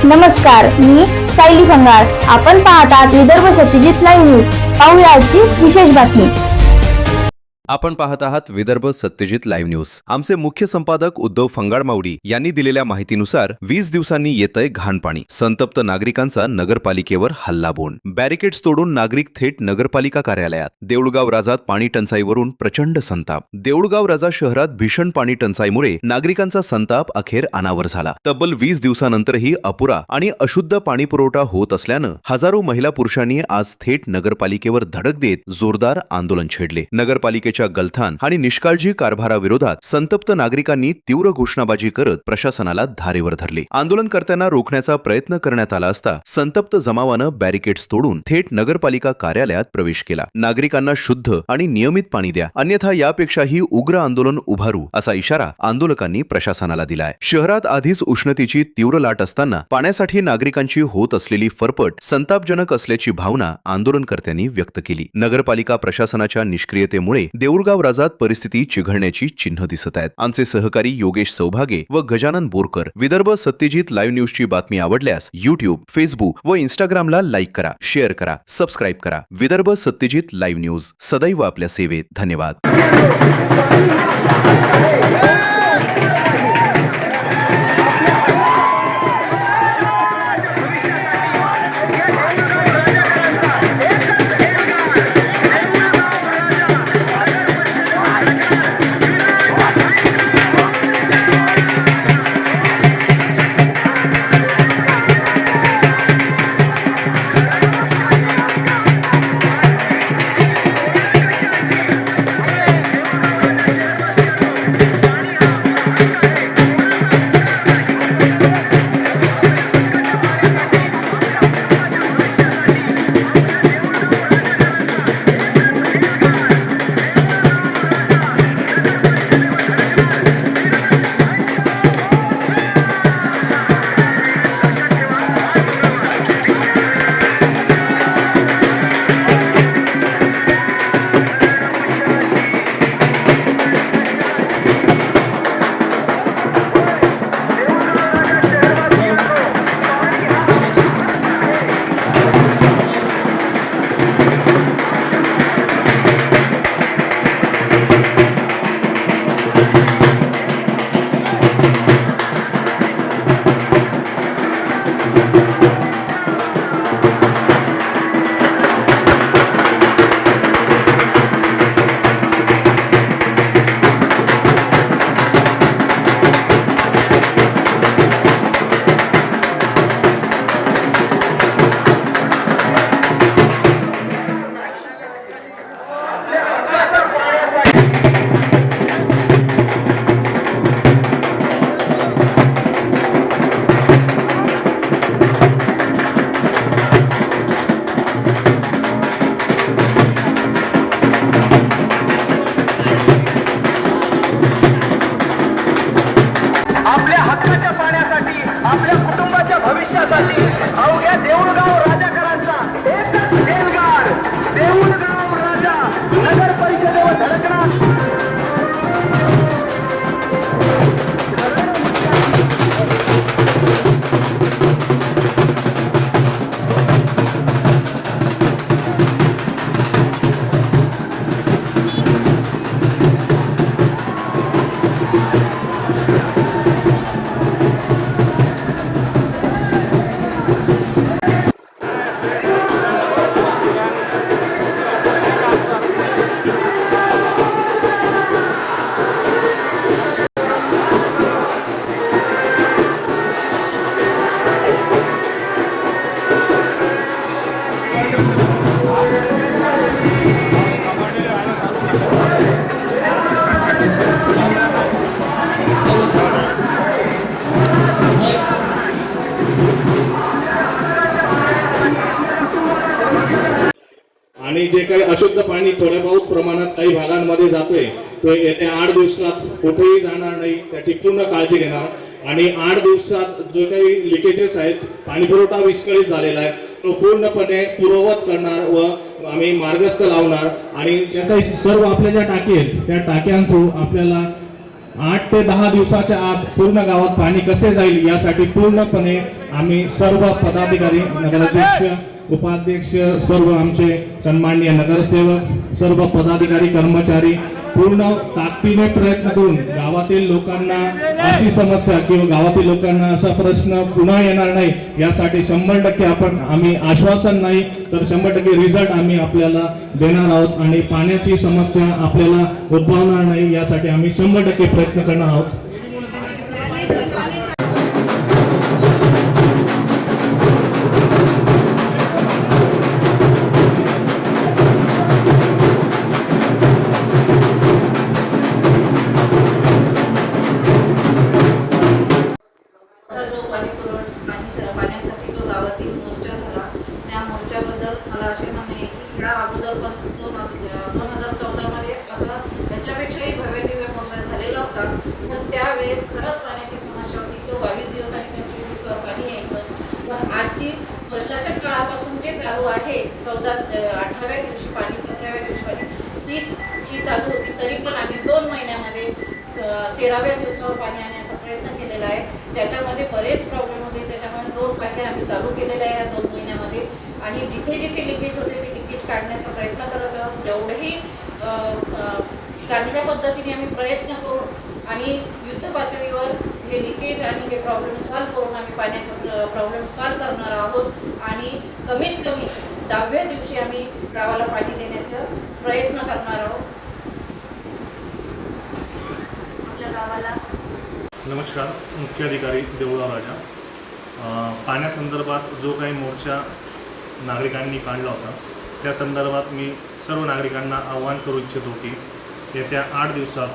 नमस्कार, मी सायली फंगार. आपण पाहतात विदर्भ सत्यजित लाईव्ह न्यूज. पाहूया आजची विशेष बातमी. आपण पाहत आहात विदर्भ सत्यजित लाईव्ह न्यूज. आमचे मुख्य संपादक उद्धव फंगारमावडी यांनी दिलेल्या माहितीनुसार 20 दिवसांनी येतंय घाण पाणी. संतप्त नागरिकांचा नगरपालिकेवर हल्लाबोल. बॅरिकेड्स तोडून नागरिक थेट नगरपालिका कार्यालयात. देऊळगाव राजात पाणी टंचाईवरून प्रचंड संताप. देऊळगाव राजा शहरात भीषण पाणी टंचाईमुळे नागरिकांचा संताप अखेर अनावर झाला. तब्बल 20 दिवसानंतरही अपुरा आणि अशुद्ध पाणी पुरवठा होत असल्यानं हजारो महिला पुरुषांनी आज थेट नगरपालिकेवर धडक देत जोरदार आंदोलन छेडले. नगरपालिकेच्या गलथान आणि निष्काळजी कारभाराविरोधात संतप्त नागरिकांनी तीव्र घोषणाबाजी करत प्रशासनाला धारेवर धरले. आंदोलनकर्त्यांना रोखण्याचा प्रयत्न करण्यात आला असता संतप्त जमावानं बॅरिकेड्स तोडून थेट नगरपालिका कार्यालयात प्रवेश केला. नागरिकांना शुद्ध आणि नियमित पाणी द्या, अन्यथा यापेक्षाही उग्र आंदोलन उभारू असा इशारा आंदोलकांनी प्रशासनाला दिलाय. शहरात आधीच उष्णतेची तीव्र लाट असताना पाण्यासाठी नागरिकांची होत असलेली फरफट संतापजनक असल्याची भावना आंदोलनकर्त्यांनी व्यक्त केली. नगरपालिका प्रशासनाच्या निष्क्रियतेमुळे देऊळगाव राजात परिस्थिती चिघळण्याची चिन्ह दिसत आहेत. आमचे सहकारी योगेश सौभागे व गजानन बोरकर. विदर्भ सत्यजित लाईव्ह न्यूजची बातमी आवडल्यास YouTube, फेसबुक व इंस्टाग्रामला लाईक करा, शेअर करा, सबस्क्राईब करा. विदर्भ सत्यजित लाईव्ह न्यूज सदैव आपल्या सेवेत. धन्यवाद. आपल्या कुटुंबाच्या भविष्यासाठी अवघ्या देऊळगाव राजाकरांचा एकच एल्गार. देऊळगाव राजा नगर परिषदेवर धडकणार. आणि जे काही अशुद्ध पाणी थोड्या बहुत प्रमाणात काही भागांमध्ये जातोय तो येत्या 8 दिवसात कुठेही जाणार नाही, त्याची पूर्ण काळजी घेणार. आणि 8 दिवसात जो काही लिकेजेस आहेत, पाणी पुरवठा विस्कळीत झालेला आहे, तो पूर्णपणे पूर्ववत करणार व आम्ही मार्गस्थ लावणार. आणि ज्या काही सर्व आपल्या ज्या टाकी आहेत त्या टाक्यांतून आपल्याला 8 ते 10 दिवसाच्या आत पूर्ण गावात पाणी कसे जाईल यासाठी पूर्णपणे आम्ही सर्व पदाधिकारी, नगराध्यक्ष, उपाध्यक्ष, सर्व आमचे सन्माननीय नगरसेवक, सर्व पदाधिकारी, कर्मचारी पूर्ण ताकदीने प्रयत्न करून गावातील लोकांना अशी समस्या किंवा गावातील लोकांना असा प्रश्न पुन्हा येणार नाही यासाठी 100% आम्ही आश्वासन नाही तर 100% रिझल्ट आम्ही आपल्याला देणार आहोत आणि पाण्याची समस्या आपल्याला उद्भवणार नाही यासाठी आम्ही 100% प्रयत्न करणार आहोत. जो पाण्यासाठी जो गावातील मोर्चा झाला त्या मोर्चाबद्दल मला असे म्हणणे आहे की या अगोदर पण 2014 मध्ये असा याच्यापेक्षाही भव्य दिव्य मोर्चा झालेला होता. पण त्यावेळेस खरंच पाण्याची समस्या होती. जो 22 दिवस आणि 25 दिवसावर पाणी यायचं. पण आजची वर्षाच्या काळापासून जे चालू आहे 18व्या दिवशी पाणी 17व्या दिवशी पाणी तीच जी चालू होती तरी पण आम्ही 2 महिन्यामध्ये 13व्या दिवसावर पाणी आणण्याचा प्रयत्न केलेला आहे. त्याच्यामध्ये बरेच प्रॉब्लेम होते. त्याच्यामुळे 2 टाक्या आम्ही चालू केलेल्या आहे या 2 महिन्यामध्ये आणि जिथे जिथे लिकेज होते ते लिकेज काढण्याचा प्रयत्न करत आहोत. जेवढेही चांगल्या पद्धतीने आम्ही प्रयत्न करून आणि युद्ध पातळीवर हे लिकेज आणि हे प्रॉब्लेम सॉल्व्ह करून आम्ही पाण्याचा प्रॉब्लेम सॉल्व्ह करणार आहोत आणि कमीत कमी 10व्या दिवशी आम्ही गावाला पाणी देण्याचा प्रयत्न करणार आहोत. आपल्या गावाला नमस्कार. मुख्याधिकारी देऊळगाव राजा. पाण्यासंदर्भात जो काही मोर्चा नागरिकांनी काढला होता त्या संदर्भात मी सर्व नागरिकांना आवाहन करू इच्छितो की येत्या 8 दिवसात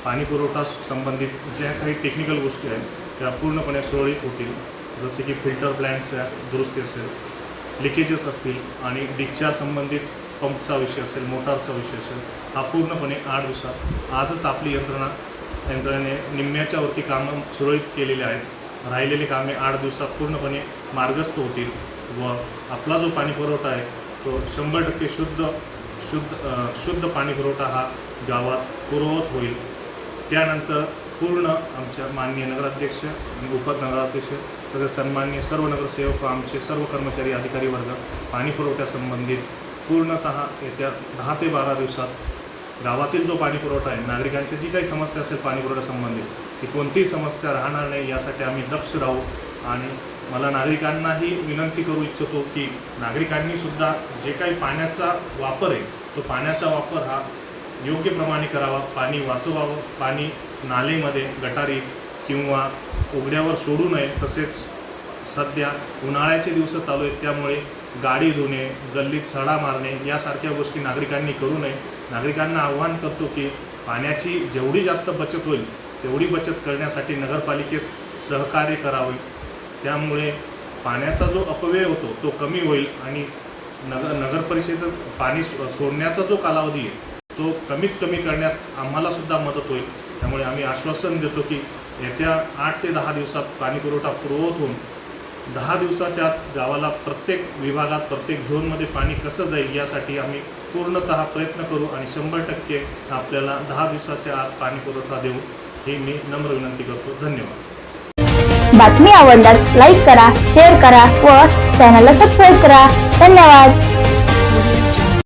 पाणीपुरवठा संबंधित ज्या काही टेक्निकल गोष्टी आहेत त्या पूर्णपणे सुरळीत होतील. जसे की फिल्टर प्लॅन्टच्या दुरुस्ती असेल, लिकेजेस असतील आणि डिस्चार्ज संबंधित पंपचा विषय असेल, मोटारचा विषय असेल, हा पूर्णपणे 8 दिवसात आजच आपली यंत्रणेने निम्म्याच्या वरती कामं सुरळीत केलेली आहेत. राहिलेली कामे 8 दिवसात पूर्णपणे मार्गस्थ होतील व आपला जो पाणीपुरवठा आहे तो 100% शुद्ध पाणीपुरवठा हा गावात पूर्ववत होईल. त्यानंतर पूर्ण आमच्या माननीय नगराध्यक्ष आणि उपनगराध्यक्ष तसेच सन्माननीय सर्व नगरसेवक व आमचे सर्व कर्मचारी अधिकारी वर्ग पाणीपुरवठ्यासंबंधित पूर्णतः येत्या 10 ते 12 दिवसात गावातील जो पाणीपुरवठा आहे, नागरिकांची जी काही समस्या असेल पाणीपुरवठ्यासंबंधित ती कोणतीही समस्या राहणार नाही यासाठी आम्ही दक्ष राहू. आणि मला नागरिकांनाही विनंती करू इच्छितो की नागरिकांनीसुद्धा जे काही पाण्याचा वापर आहे तो पाण्याचा वापर हा योग्य प्रमाणे करावा. पाणी वाचवावं. पाणी नालेमध्ये, गटारीत किंवा उघड्यावर सोडू नये. तसेच सध्या उन्हाळ्याचे दिवस चालू आहेत त्यामुळे गाडी धुणे, गल्लीत सडा मारणे यासारख्या गोष्टी नागरिकांनी करू नये. नागरिकांना आवाहन करतो की पाण्याची जेवढी जास्त बचत होईल तेवढी बचत करण्यासाठी नगरपालिकेस सहकार्य करावे. त्यामुळे पाण्याचा जो अपव्यय होतो तो कमी होईल आणि नगर परिषदेत पाणी सोडण्याचा जो कालावधी आहे तो कमीत कमी करण्यास आम्हालासुद्धा मदत होईल. त्यामुळे आम्ही आश्वासन देतो की येत्या 8 ते 10 दिवसात पाणीपुरवठा पूर्ववत होऊन 10 दिवसाच्या आत गावाला प्रत्येक विभागात, प्रत्येक झोनमध्ये पाणी कसं जाईल यासाठी आम्ही पूर्णतः प्रयत्न करू आणि 100% आपल्याला 10 दिवसाच्या आत पाणीपुरवठा देऊ ही मी नम्र विनंती करतो. धन्यवाद. बातमी आवडल्यास लाईक करा, शेअर करा व चॅनलला सबस्क्राईब करा. धन्यवाद.